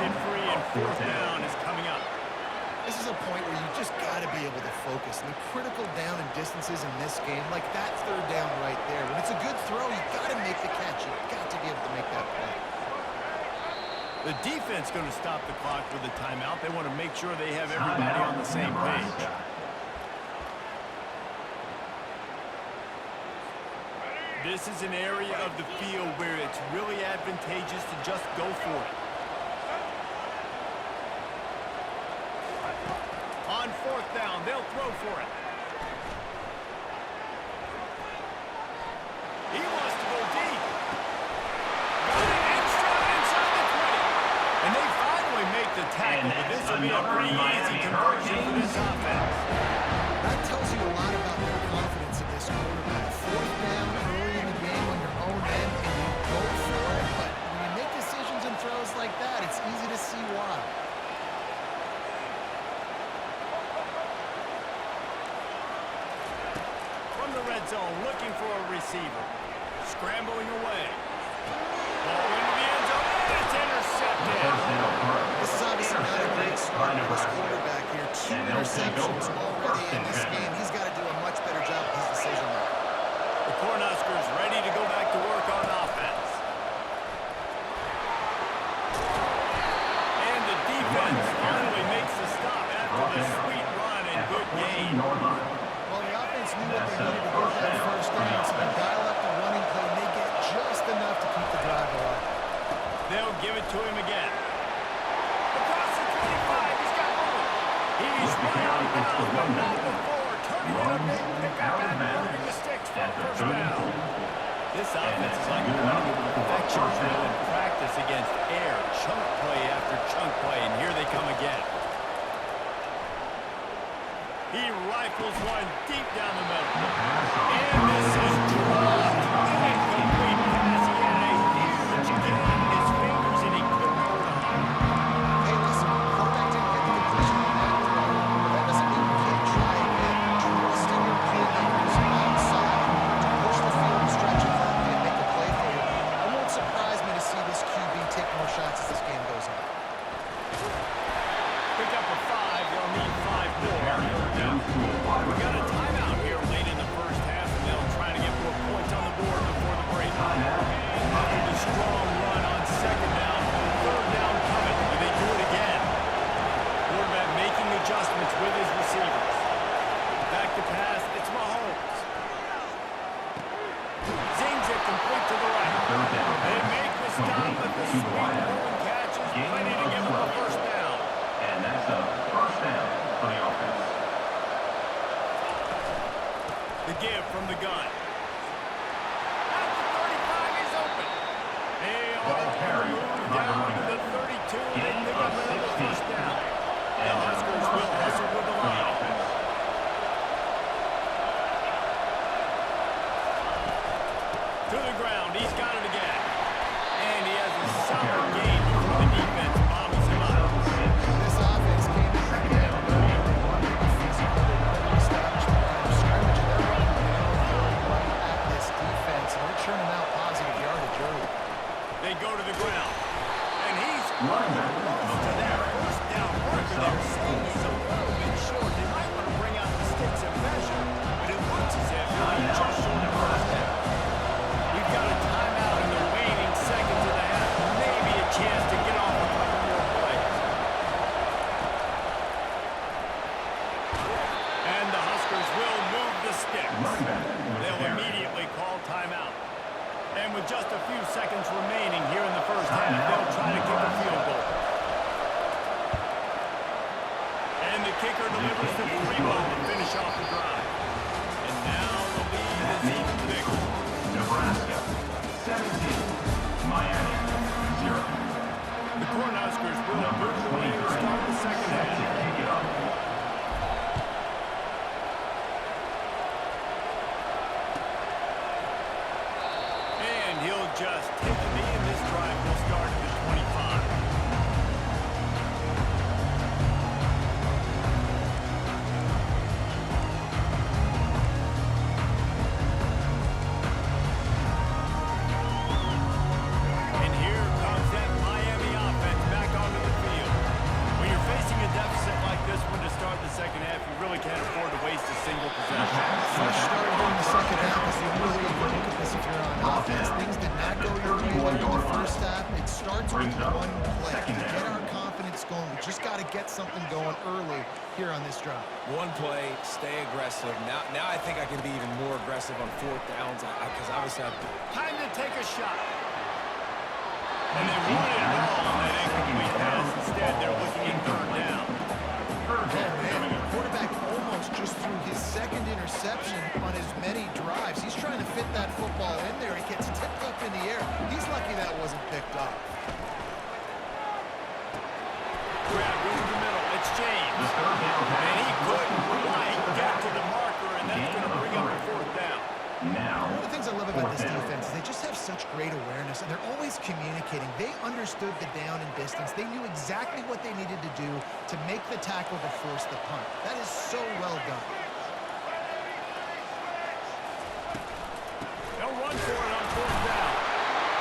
it free, and fourth down is coming up. This is a point where you just got to be able to focus. And the critical down and distances in this game, like that third down right there. When it's a good throw, you got to make the catch. You got to be able to make that play. The defense going to stop the clock with a timeout. They want to make sure they have everybody on the same page. This is an area of the field where it's really advantageous to just go for it. On fourth down, they'll throw for it. He wants to go deep. Got it inside the 20. And they finally make the tackle, but this will be a pretty easy conversion for this offense. That tells you a lot about their confidence in this quarterback. Fourth down early in the game on your own end, and you go for it. But when you make decisions and throws like that, it's easy to see why. From the red zone, looking for a receiver. Scrambling away. Ball into the end zone, and it's intercepted. This is obviously not a great start for this quarterback here. 2 interceptions already in this game. He's got to do a much better job with his decision making. The Cornhuskers ready to go back to work on offense. And the defense finally makes the stop after the sweet run and good gain. Well, the offense knew what they needed to get that first down, so they dial up the running play, and they get just enough to keep the drive alive. They'll give it to him again. Across the 25, he's got room. He's right on the ball before, turning it a big pickup and moving the sticks for a first down. This offense is like one of the perfections in practice against air, chunk play after chunk play, and here they come again. He rifles one deep down the middle. And this is dropped. Incomplete pass. He had a huge gain in his fingers, and he couldn't hold on. Hey, listen, quarterback didn't get the completion on that throw, but that doesn't mean you can't try again. Trust in your playmakers outside to push the field and stretch it for you and make a play for you. It won't surprise me to see this QB take more shots as this game goes on. Pick up a 5. They'll need 5 more. We got a timeout here late in the first half, and they'll try to get more points on the board before the break. After the strong run on second down, third down coming, and they do it again. Quarterback making adjustments with his receivers. Back to pass, it's Mahomes. Zings it complete to the right. They make the stop, but the sweet rolling catch is plenty to give them a first down. And that's a first down for the offense. The give from the gun. At the 35, he's open. They are moved down to the 32. They pick up another first down. The Huskers will hustle with the line. To the ground, he's got it again. And he has a solid gain before the defense bombs him up. This offense came in the game knowing they wanted to be physical. They wanted to establish the line of scrimmage, and they're running right at this defense, and they're churning out positive yardage early. They go to the ground. And he's close to that first down marker. They're saying he's a little bit short. They might want to bring out the sticks and measure, but it looks as if he's just short of first down. We've got a timeout in the waning seconds of the half. Maybe a chance to get off a couple more plays. And the Huskers will move the sticks. They'll immediately call timeout. And with just a few seconds remaining here in the first half, they'll try to kick a field goal. And the kicker delivers the free ball to finish off the drive. And now the lead is even bigger. Nebraska 17, Miami 0. The Cornhuskers will move the lead to start the second half. Kick it off. And he'll just take the knee, and this drive will start at the 25. And here comes that Miami offense back onto the play. Second To get down. our confidence going, we just got to get something going early here on this drive. One play, stay aggressive. Now I think I can be even more aggressive on fourth downs because obviously Time to take a shot. And they wanted it all on that incomplete pass. Instead, they're looking at third down. Third Oh, down man, coming the up. quarterback almost just threw his second interception on as many drives. He's trying to fit that football in there. It gets tipped up in the air. He's lucky that wasn't picked up. Grab goes to the middle. It's The James. third down pass. And he couldn't quite get to the marker, and that's going to bring up the fourth down. Now, One of the things I love about this fourth down. defense is they just have such great awareness, and they're always communicating. They understood the down and distance. They knew exactly what they needed to do to make the tackle to force the punt. That is so well done. They'll run for it on fourth down.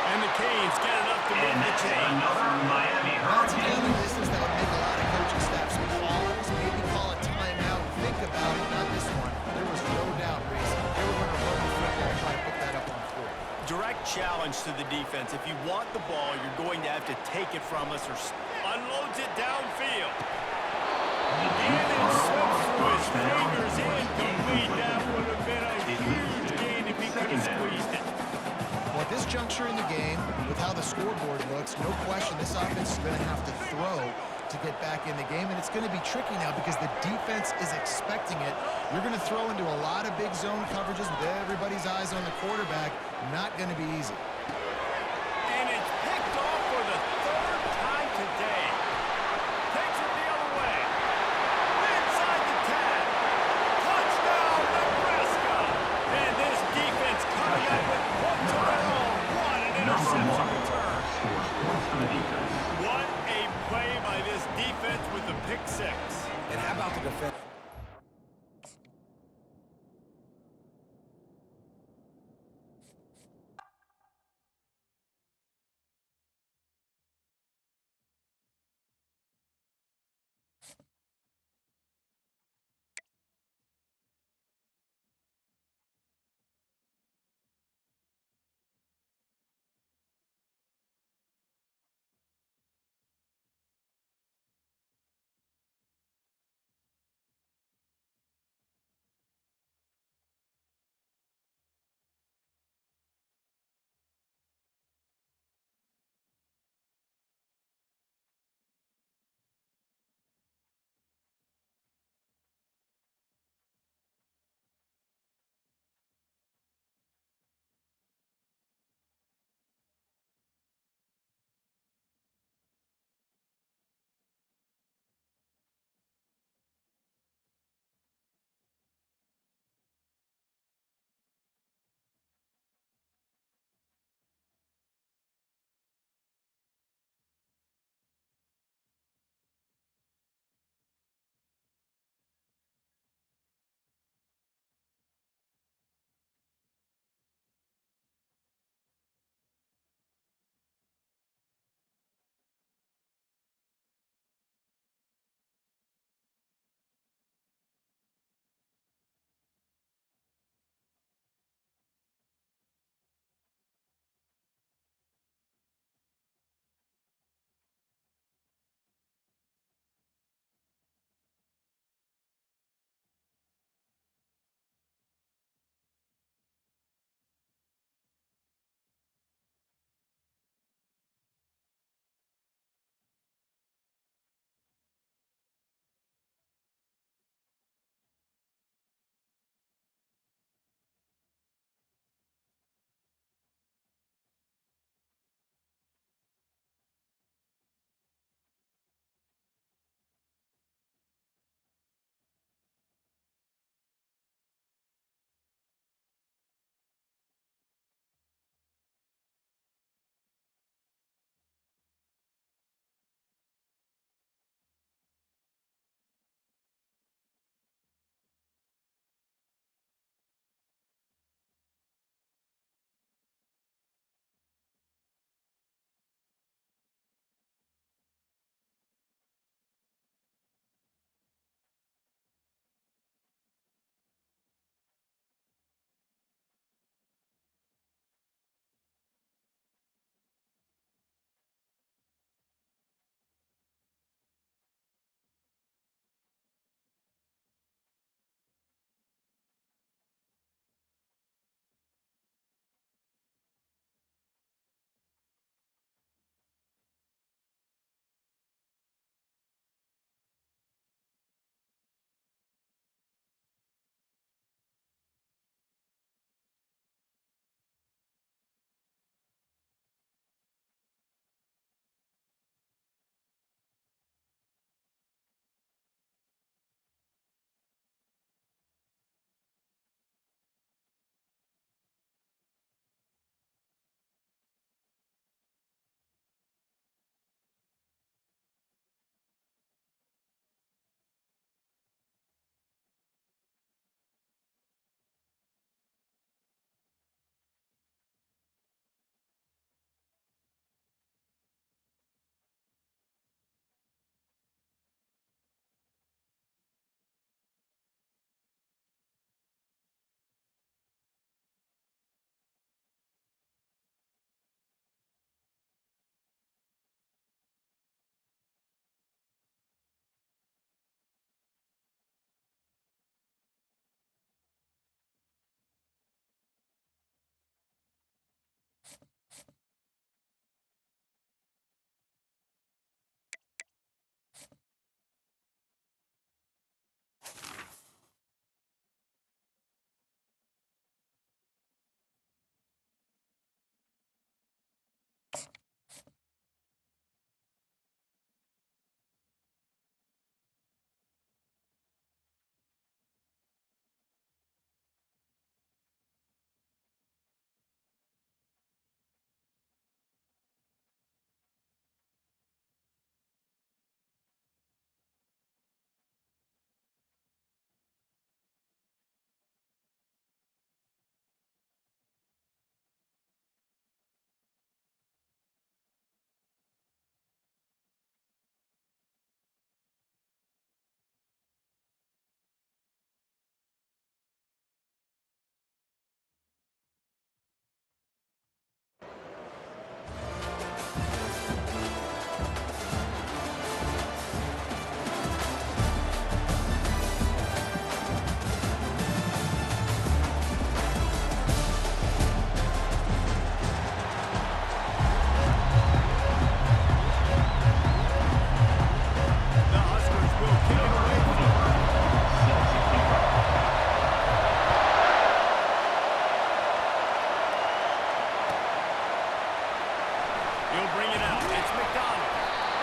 And the Canes get enough to move And the that's chains. another Miami That's a down Hurricane. and distance that would make a lot of coaching staffs pause, maybe call a timeout, think about it. Not this one. There was no doubt, Reese. They were going to run the football, try to put that up on fourth. Direct challenge to the defense. If you want the ball, you're going to have to take it from us or unloads it downfield. And it slips through his fingers incomplete. That would have been a huge gain if he could have squeezed it. Well, at this juncture in the game, with how the scoreboard looks, no question this offense is going to have to throw to get back in the game, and it's going to be tricky now because the defense is expecting it. You're going to throw into a lot of big zone coverages with everybody's eyes on the quarterback. Not going to be easy. And it's picked off for the third time today. Takes it the other way. Inside the 10. Touchdown, Nebraska. And this defense coming up with points of their own. What an Number interception one return. scores points for the defense. What a play by this defense with the pick six. and how about the defense?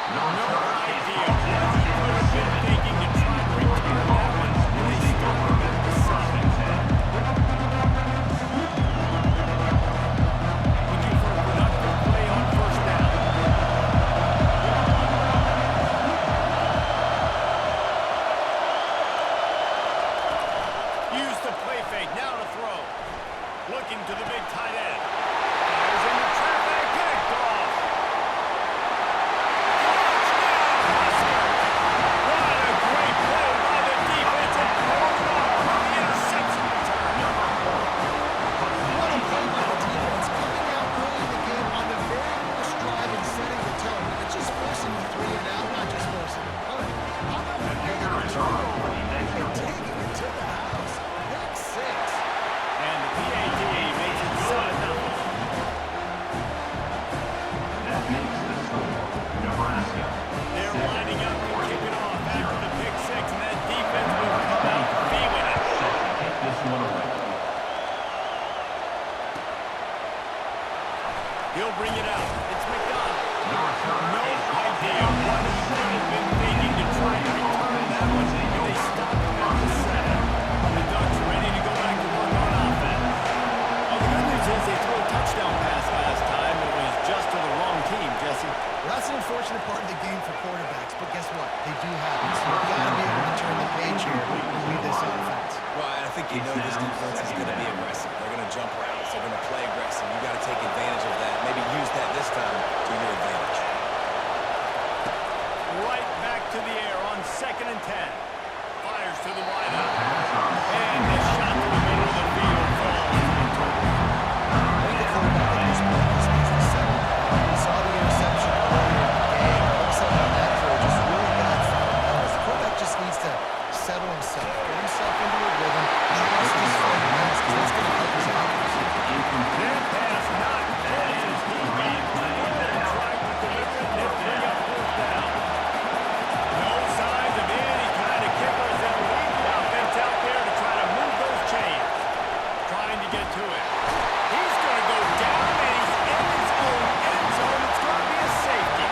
No idea what he could have been thinking to try to return that one when they started back to seven. Looking for a productive play on first down. Use the play fake, now to throw. Looking to the big tight end. Fires into traffic, picked off. What a great play by the defense and pulled it off with the interception return. What a play by the defense, coming out early in the game on the very first drive and setting the tone. Not just forcing the 3 and out, not just forcing the punt. How about the negative turnover and taking it to the house? Pick 6. And the PAT makes it 7-0. That makes the score Nebraska. They're lining up to kick it off after the pick 6, and that defense will come out feeling it. Set to kick this one away. He'll bring it out. It's McDonald. The return No is idea what he could have been thinking to try and return that one when they stopped him at the 7. The Ducks are ready to go back to work on offense. Well, the good news is they threw a touchdown pass last time. It was just to the wrong team, Jesse. Well, that's an unfortunate part of the game for quarterbacks, but guess what? They do have it. So you've got to be able to turn the page here and lead this offense. Well, I think you know this defense is going to be aggressive. They're going to jump routes. They're going to play aggressive. You got to take advantage of that. Maybe use that this time to your advantage. Right back to the air on 2nd and 10. Fires to the wideout. And the shot to the middle of the field falls to the turf. I think the quarterback at this point just needs to settle. We saw the interception earlier in the game. All of a sudden on that throw just really got fundamentals. The quarterback just needs to settle himself, get himself into a rhythm, trust his fundamentals, because that's going to help his accuracy. That pass not close as he got tried to deliver it and bring up 4th down. No signs of any kind of kickers that lead the offense out there to try to move those chains. Trying to get to it. He's going to go down and he's in his own end zone. It's going to be a safety.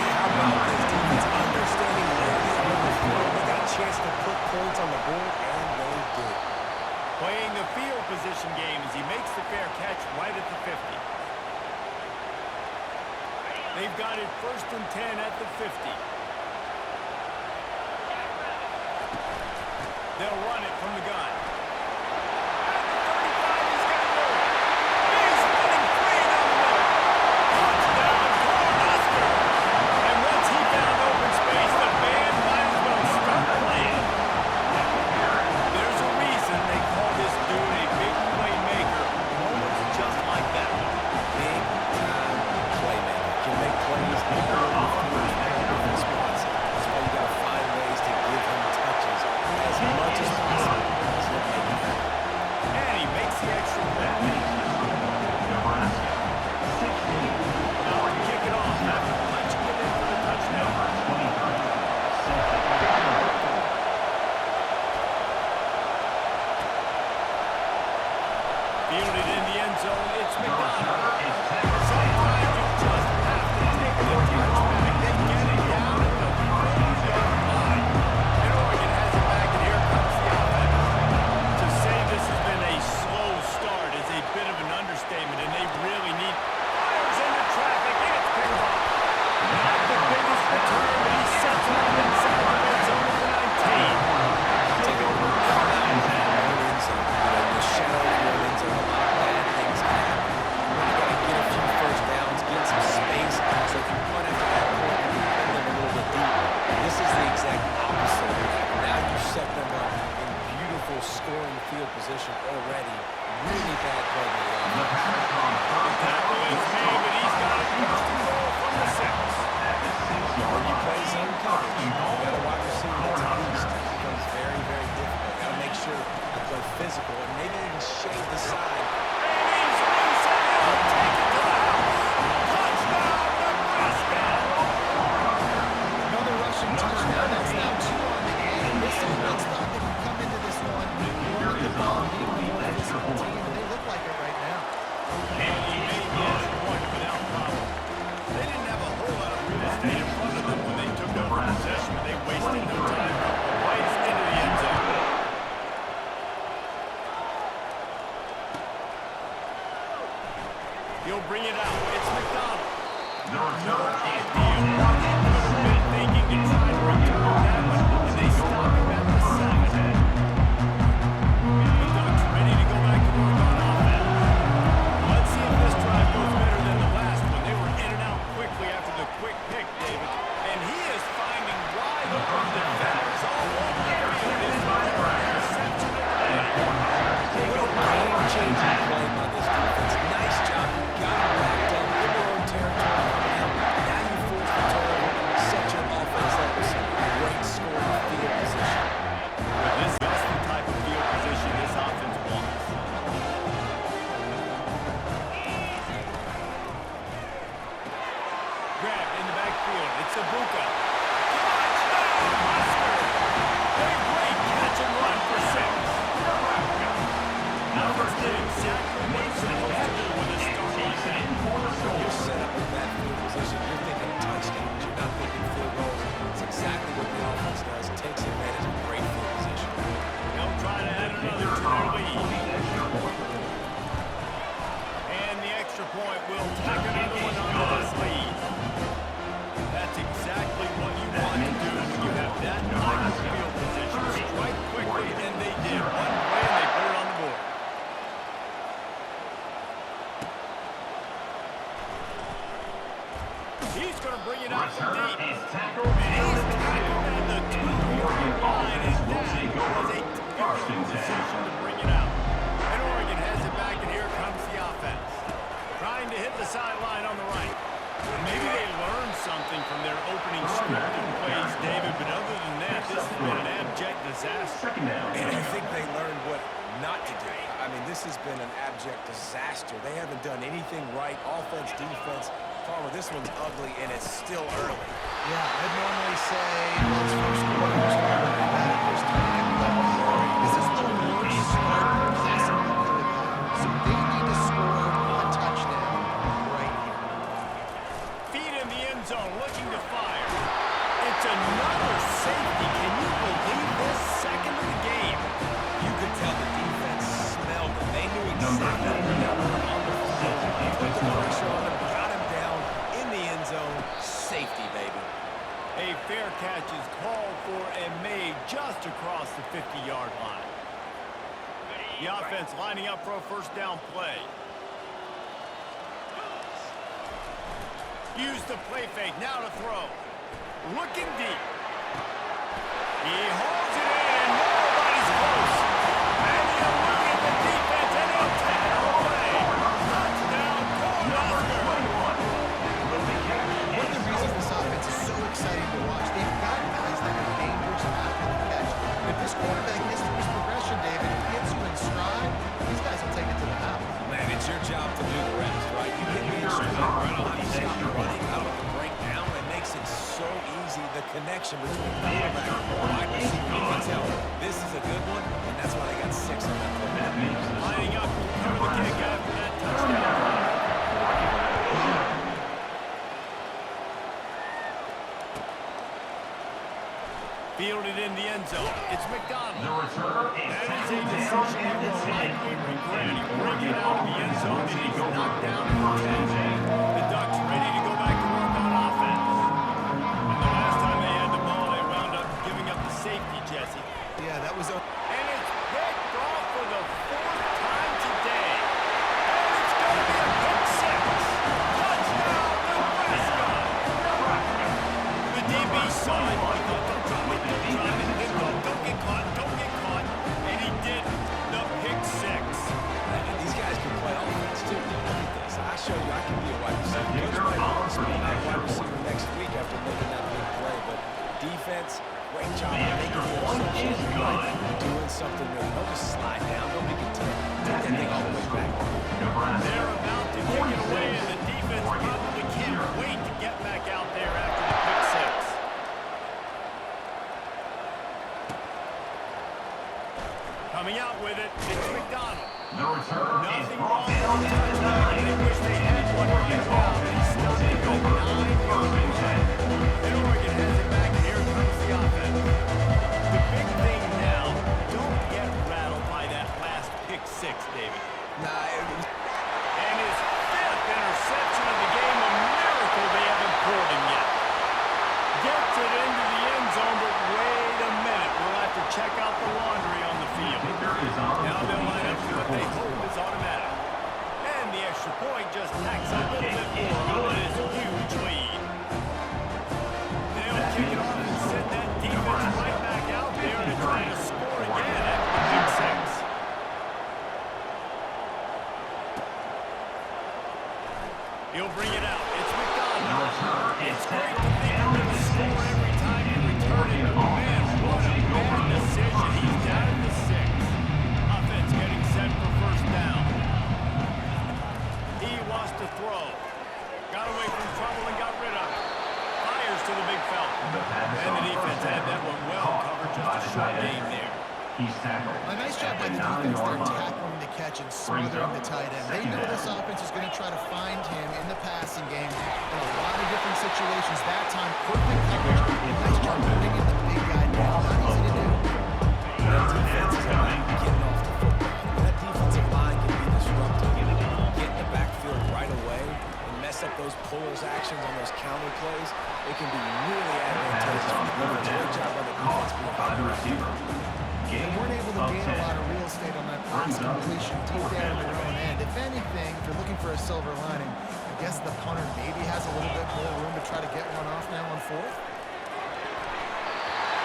How about this defense understanding where they are on the field? They got a chance to put points on the board, and they did. Playing the field position game as he makes the fair catch right at the 50. They've got it 1st and 10 at the 50. They'll run it from the gun. At the 35, he's got room. He's running free down the middle. Touchdown, Cornhusker. And once he found open space, the band might as well start playing. There's a reason they call this dude a big playmaker. Moments just like that one. Big time playmaker. Can make plays all over the field in different spots. That's why you got to find ways to give him touches as much as possible. So make it happen. And he makes the extra play. Nebraska. 16. Now to kick it off after punching it in for the touchdown. Number 23. Set to kick this one away. Fielded in the end zone, it's The McDonald. return is Texas. Sometimes you just have to take the touchback and get it down at the 30-yard line. And Oregon has it back, and here comes the offense. To say this has been a slow start is a bit of an understatement, and they really need fires into traffic, and it's picked off. Not the biggest return, but he sets it up inside the red zone at the 19. Take a look at that in the shadow of your end zone. A lot of bad things can happen. You got to get a few first downs, get some space. So if you punt after that point, you can pin them a little bit deeper. This is the exact opposite. Now you set them up in beautiful scoring field position already. Really bad play by the The offense. pass on first down Tackle is made, but he's got it first and goal from the 6. at the 6-yard When you line. play zone coverage, you got a wide receiver that's a beast. It becomes very, very difficult. Got to make sure you play physical and maybe even shade the side. And he's loose, and he'll take it to the house. Touchdown, Nebraska! Another rushing touchdown. That's now 2 on the game. This offense thought they could come into this one, run the ball, being the more physical team, and they look like it right now. And he made the extra point without problem. They didn't have a whole lot of real stayed in front of them when they took over possession, but they wasted no time. Plays into the end zone. He'll bring it out. It's McDonald. No idea what he could have been thinking to try to return that one, and they stop him at the 7. The Ducks ready to go back to work on offense. Let's see if this drive goes better than the last one. They were in and out quickly after the quick pick, David. And he is finding wide open defenders all over the field. His interception of the day. Game-changing play by this defense. Nice job. Got him backed up in their own territory. Now you force the turnover, set your offense up with some great scoring field position. But this is the type of field position this offense wants. Grab in the backfield. It's Ibuka. Touchdown, Husker! A great catch and run for 6. Numbers did exactly what it's supposed to do with a start like that. You're set up with that field position. You're thinking touchdowns. You're not thinking field goals. It's exactly what the offense does. It takes advantage of great field position. They'll try to add another to their lead. And the extra point will tack another one onto this lead. That's exactly what you want to do when you have that type of field position. Strike quickly, and they did. One play, and they put it on the board. He's going to bring it out from deep. And he's tackled at the 2-yard line, and that was a terrible decision to bring it out. And Oregon has it back, and here comes the offense. Trying to hit the sideline on the right. Maybe they learned something from their opening scripted plays, David, but other than that, this has been an abject disaster. And I think they learned what not to do. I mean, this has been an abject disaster. They haven't done anything right. Offense, defense. Farmer, this one's ugly, and it's still early. Yeah, I'd normally say, well, it's first quarter, it's not really bad at this time, but this is the worst start possibly could have had. So they need to score a touchdown right here. Feet in the end zone, looking to fire. It's another safety. Can you believe this? Second of the game. You could tell the defense smelled it. They knew exactly what they were on the field. Put the pressure on him, got him down in the end zone. Safety, baby. A fair catch is called for and made just across the 50-yard line. The offense lining up for a first down play. Use the play fake, now to throw. Looking deep. He holds it in, nobody's close. And he eluded the defense, and he'll take it away. Touchdown, Cornhusker. One of the reasons this offense is so exciting to watch, they've got guys that are dangerous after the catch. And if this quarterback gets through his progression, David, he gets you in stride, these guys will take it to the house. Man, it's your job to do the rest, right? You get me in stride, you stop running out of the breakdown. It makes it so easy. The connection between quarterback and wide receiver, you can tell this is a good one, and that's why they got 6 on that play. Lining up to cover the kick after that touchdown. Fielded in the end zone. It's McDonald. That is a decision he will likely regret. He brings it out of the end zone, and he's knocked down for 10. The Ducks ready to go back to work on offense. And the last time they had the ball, they wound up giving up the safety, Jesse. Yeah, that was a... And it's picked off for the 4th time today. And it's going to be a pick 6. Touchdown, Nebraska. The DB saw it. He thought, don't drop it, don't drop it. He thought, don't get caught, don't get caught. And he did the pick 6. And these guys can play offense, too. Look at this. I show you I can be a wide receiver. Coach might want to be a wide receiver next week after making that big play. But defense, great job of making the interception. Doing something new. Don't just slide down. Don't be content. Take that thing all the way back. They're about to kick it away, and the defense probably can't wait to get back out there after the pick 6. Coming out with it, it's McDonald. Nothing wrong with the touchback, and they wish they had one right now, but he's stuck to go 9 yards. Gets it into the end zone, but wait a minute. We'll have to check out the laundry on the field. Now they'll line up for what they hope is automatic. And the extra point just tacks a little bit more on this huge lead. They'll kick it off and send that defense right back out there to try to score again after the big six. He'll bring it out. It's McDonald. It's great to think of the score every time you return it, but man, what a bad decision. He's down at the 6. Offense getting set for first down. He wants to throw. Got away from trouble and got rid of it. Fires to the big fella. And the defense had that one well covered. Just a short game there. He's tackled. A nice job by the defense there, tackling the catch and smothering the tight end. They know this offense is going to try to find him in the passing game in a lot of different situations. That time, perfect coverage. Nice job bringing the big guy down. Not easy to do. That defense is getting off the football. That defensive line can be disruptive. Get in the backfield right away and mess up those pulls actions on those counter plays. It can be really advantageous for the defense. Great job by the defense being By the receiver. They weren't able to gain a lot of real estate on that pass completion deep down in their own end. If anything, if you're looking for a silver lining, I guess the punter maybe has a little bit more room to try to get one off now on 4th.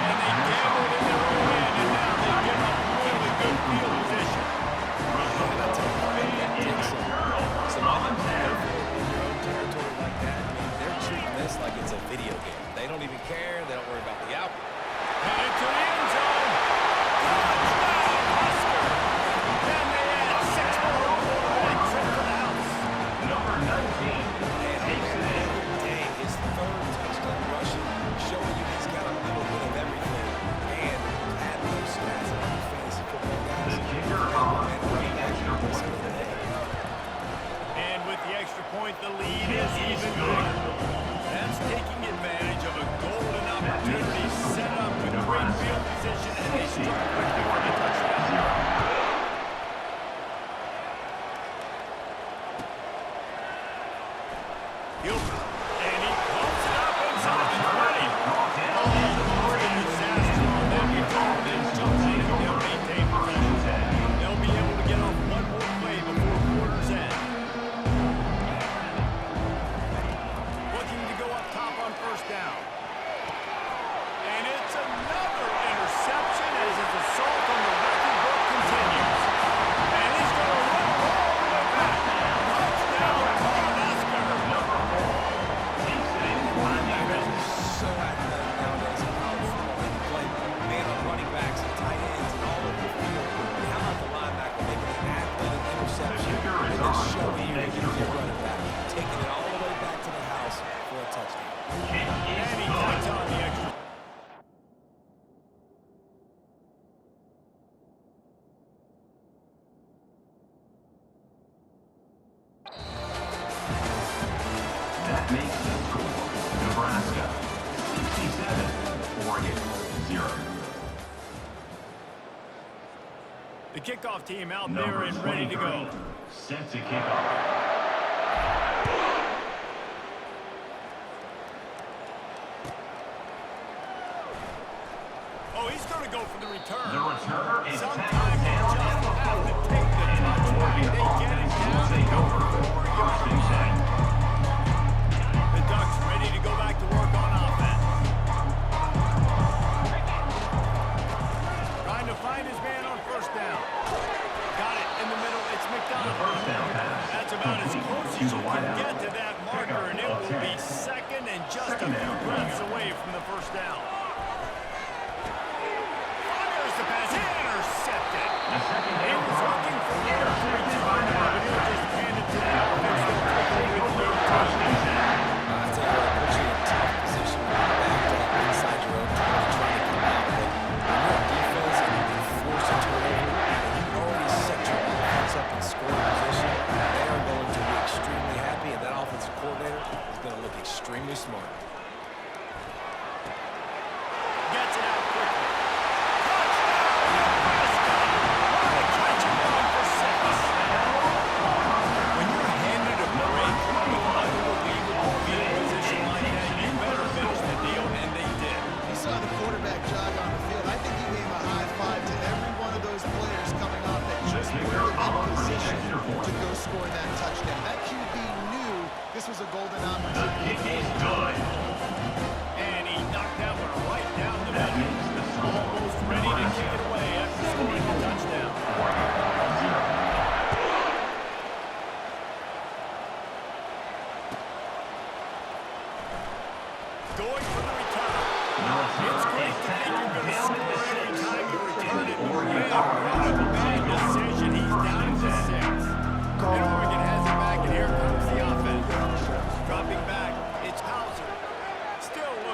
And they gambled in their own end, and now they give up really good field position. And I'll tell you, that takes some careful in your own territory like that. I mean, they're treating this like it's a video game. They don't even care. They don't worry about the outcome. Headed to the end zone. Touchdown, Husker. And they add 6 more on the board. Trip to the house. Number 19 takes it in. Day, his 3rd touchdown rushing, showing you he's got a little bit of everything. And add those stats on the fantasy football guys. The kicker off for the extra point. And with the extra point, the lead is even bigger. That's taking advantage of a golden opportunity set up with great field position, and they struck quickly for the touchdown. Gilbert, and he pumps it up inside the 20. Oh, a disaster on that return, then jumps in and they'll maintain possession. They'll be able to get off one more play before quarter's end. Looking to go up top on first down. And it's another interception as his assault on the record book continues. And he's going to run all the way back. Touchdown, Cornhusker. Linebackers are so athletic nowadays in college football. They can play man on running backs and tight ends and all over the field. And how about the linebacker making an athletic interception and then showing you that you're running back, taking it all the way back to the house for a touchdown. And he takes on the extra. That makes the score Nebraska 67, Oregon 0. The kickoff team out Number there and ready to go. 23, set to kick off. Oh, he's going to go for the return. The returner is Sometimes tackled you down just at the have to 4. take the touch. Oregon They get it offense will down take to over 4 first and yards. 10. The Ducks ready to go back to work on offense. Trying to find his man on first down. Got it in the middle. It's The McDonald. first down pass That's about as complete close to as the you can wideout. get to that marker, and it will be second and just a Second few down. breaths away from the first down. Fires the pass, intercepted. The second He down was run looking for years to intercepted by return, but he'll Nebraska. just hand it to the offense. They'll take it with First and 10. I tell you what, it puts you in a tough position when you're backed up inside your own 20 trying to come out. But when you're a defense and you can force a turnover, and you already set your offense up in scoring position, they are going to be extremely happy, and that offensive coordinator is going to look extremely smart.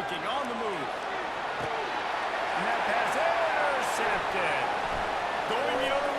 thinking on the move. And that pass intercepted. Going the other